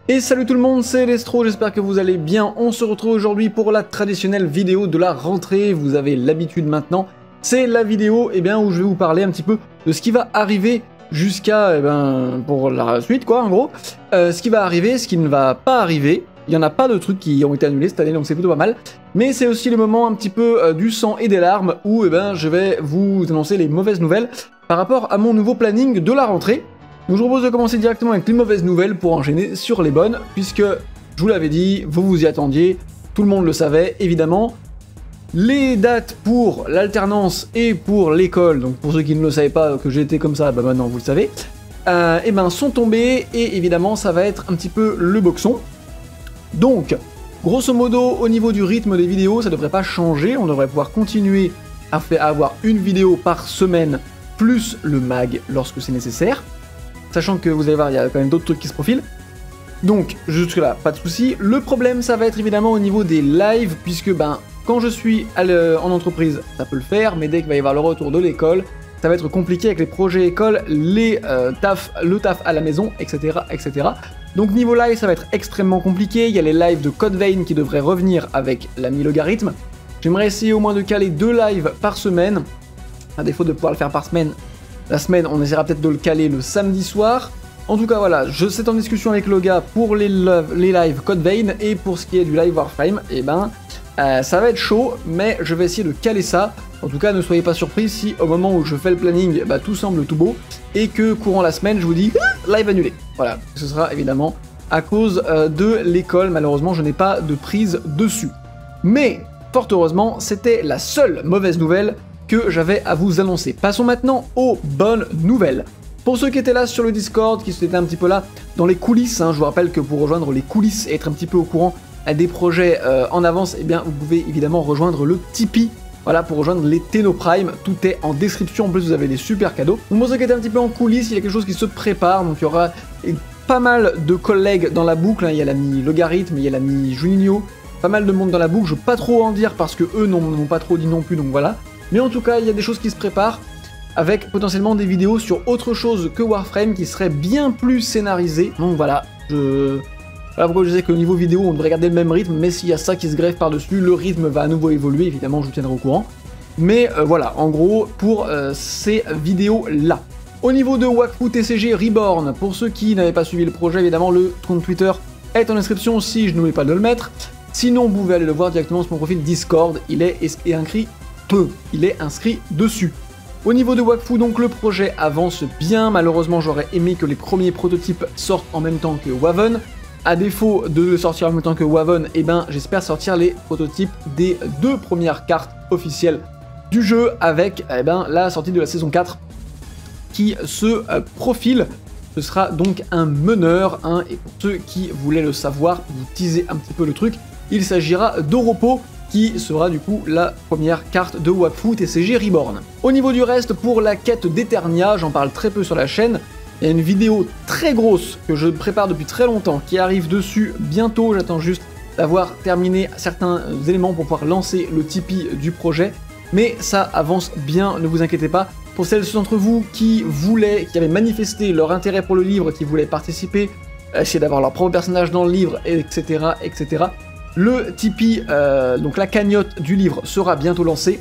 Et salut tout le monde, c'est Lestro, j'espère que vous allez bien. On se retrouve aujourd'hui pour la traditionnelle vidéo de la rentrée, vous avez l'habitude maintenant. C'est la vidéo où je vais vous parler un petit peu de ce qui va arriver jusqu'à, pour la suite quoi en gros. Ce qui va arriver, ce qui ne va pas arriver. Il n'y en a pas de trucs qui ont été annulés cette année, donc c'est plutôt pas mal. Mais c'est aussi le moment un petit peu du sang et des larmes où je vais vous annoncer les mauvaises nouvelles par rapport à mon nouveau planning de la rentrée. Donc je vous propose de commencer directement avec les mauvaises nouvelles pour enchaîner sur les bonnes, puisque, je vous l'avais dit, vous vous y attendiez, tout le monde le savait, évidemment. Les dates pour l'alternance et pour l'école, donc pour ceux qui ne le savaient pas que j'étais comme ça, maintenant vous le savez, sont tombées, et évidemment ça va être un petit peu le boxon. Donc, grosso modo, au niveau du rythme des vidéos, ça devrait pas changer, on devrait pouvoir continuer à avoir une vidéo par semaine, plus le mag lorsque c'est nécessaire. Sachant que vous allez voir, il y a quand même d'autres trucs qui se profilent. Donc, jusque là, pas de soucis. Le problème, ça va être évidemment au niveau des lives, puisque quand je suis en entreprise, ça peut le faire, mais dès qu'il va y avoir le retour de l'école, ça va être compliqué avec les projets école, le taf à la maison, etc., etc. Donc niveau live, ça va être extrêmement compliqué. Il y a les lives de Code Vein qui devraient revenir avec l'ami Logarithme. J'aimerais essayer au moins de caler 2 lives par semaine, à défaut de pouvoir le faire par semaine. La semaine, on essaiera peut-être de le caler le samedi soir. En tout cas, voilà, c'est en discussion avec Loga pour les lives Code Vein, et pour ce qui est du live Warframe, ça va être chaud, mais je vais essayer de caler ça. En tout cas, ne soyez pas surpris si au moment où je fais le planning, tout semble tout beau, et que courant la semaine, je vous dis live annulé. Voilà, ce sera évidemment à cause de l'école. Malheureusement, je n'ai pas de prise dessus. Mais, fort heureusement, c'était la seule mauvaise nouvelle que j'avais à vous annoncer. Passons maintenant aux bonnes nouvelles. Pour ceux qui étaient là sur le Discord, qui étaient un petit peu là dans les coulisses, je vous rappelle que pour rejoindre les coulisses et être un petit peu au courant des projets en avance, vous pouvez évidemment rejoindre le Tipeee. Voilà, pour rejoindre les Tenoprime, tout est en description, en plus vous avez des super cadeaux. Donc pour ceux qui étaient un petit peu en coulisses, il y a quelque chose qui se prépare, donc il y aura pas mal de collègues dans la boucle, il y a l'ami Logarithme, il y a l'ami Juninho, pas mal de monde dans la boucle, je ne veux pas trop en dire parce que eux n'ont pas trop dit non plus, donc voilà. Mais en tout cas, il y a des choses qui se préparent, avec potentiellement des vidéos sur autre chose que Warframe qui seraient bien plus scénarisées. Donc voilà, voilà pourquoi je disais que au niveau vidéo, on devrait garder le même rythme, mais s'il y a ça qui se greffe par-dessus, le rythme va à nouveau évoluer, évidemment, je vous tiendrai au courant. Mais voilà, en gros, pour ces vidéos-là. Au niveau de Wakfu TCG Reborn, pour ceux qui n'avaient pas suivi le projet, évidemment, le compte Twitter est en description si je n'oublie pas de le mettre. Sinon, vous pouvez aller le voir directement sur mon profil Discord, il est inscrit dessus. Au niveau de Wakfu, donc le projet avance bien. Malheureusement, j'aurais aimé que les premiers prototypes sortent en même temps que Waven. À défaut de le sortir en même temps que Waven, j'espère sortir les prototypes des 2 premières cartes officielles du jeu avec la sortie de la saison 4 qui se profile. Ce sera donc un meneur, et pour ceux qui voulaient le savoir, vous teaser un petit peu le truc, il s'agira d'Oropo, qui sera du coup la première carte de Wakfu TCG Reborn. Au niveau du reste, pour la quête d'Eternia, j'en parle très peu sur la chaîne, il y a une vidéo très grosse que je prépare depuis très longtemps, qui arrive dessus bientôt, j'attends juste d'avoir terminé certains éléments pour pouvoir lancer le Tipeee du projet, mais ça avance bien, ne vous inquiétez pas. Pour celles d'entre vous qui avaient manifesté leur intérêt pour le livre, qui voulaient participer, essayer d'avoir leur propre personnage dans le livre, etc., etc., le Tipeee, donc la cagnotte du livre, sera bientôt lancée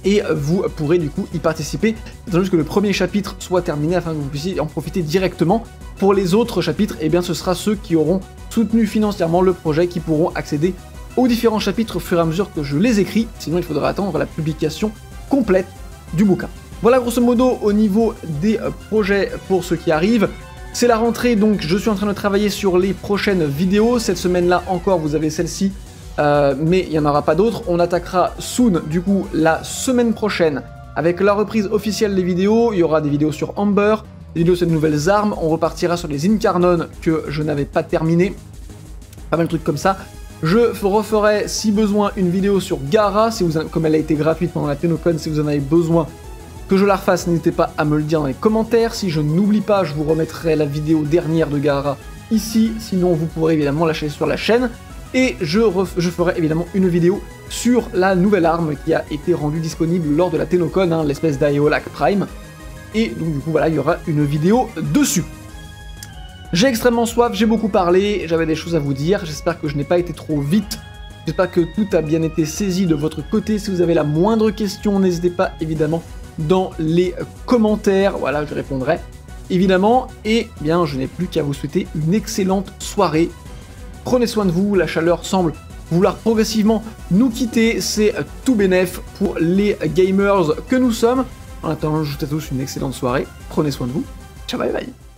et vous pourrez du coup y participer. Attends juste que le premier chapitre soit terminé afin que vous puissiez en profiter directement. Pour les autres chapitres, ce sera ceux qui auront soutenu financièrement le projet qui pourront accéder aux différents chapitres au fur et à mesure que je les écris. Sinon, il faudra attendre la publication complète du bouquin. Voilà grosso modo au niveau des projets pour ceux qui arrivent. C'est la rentrée, donc je suis en train de travailler sur les prochaines vidéos. Cette semaine-là encore, vous avez celle-ci, mais il n'y en aura pas d'autres. On attaquera soon, du coup, la semaine prochaine, avec la reprise officielle des vidéos. Il y aura des vidéos sur Amber, des vidéos sur de nouvelles armes. On repartira sur les Incarnon que je n'avais pas terminé. Pas mal de trucs comme ça. Je referai, si besoin, une vidéo sur Gara, comme elle a été gratuite pendant la TennoCon, si vous en avez besoin. Que je la refasse, n'hésitez pas à me le dire dans les commentaires. Si je n'oublie pas, je vous remettrai la vidéo dernière de Gara ici. Sinon, vous pourrez évidemment lâcher sur la chaîne. Et je ferai évidemment une vidéo sur la nouvelle arme qui a été rendue disponible lors de la TennoCon, l'espèce d'Aeolak Prime. Et donc du coup, voilà, il y aura une vidéo dessus. J'ai extrêmement soif, j'ai beaucoup parlé, j'avais des choses à vous dire, j'espère que je n'ai pas été trop vite, j'espère que tout a bien été saisi de votre côté. Si vous avez la moindre question, n'hésitez pas évidemment dans les commentaires, voilà, je répondrai évidemment, et bien je n'ai plus qu'à vous souhaiter une excellente soirée. Prenez soin de vous, la chaleur semble vouloir progressivement nous quitter, c'est tout bénef pour les gamers que nous sommes. En attendant, je vous souhaite à tous une excellente soirée, prenez soin de vous, ciao bye bye.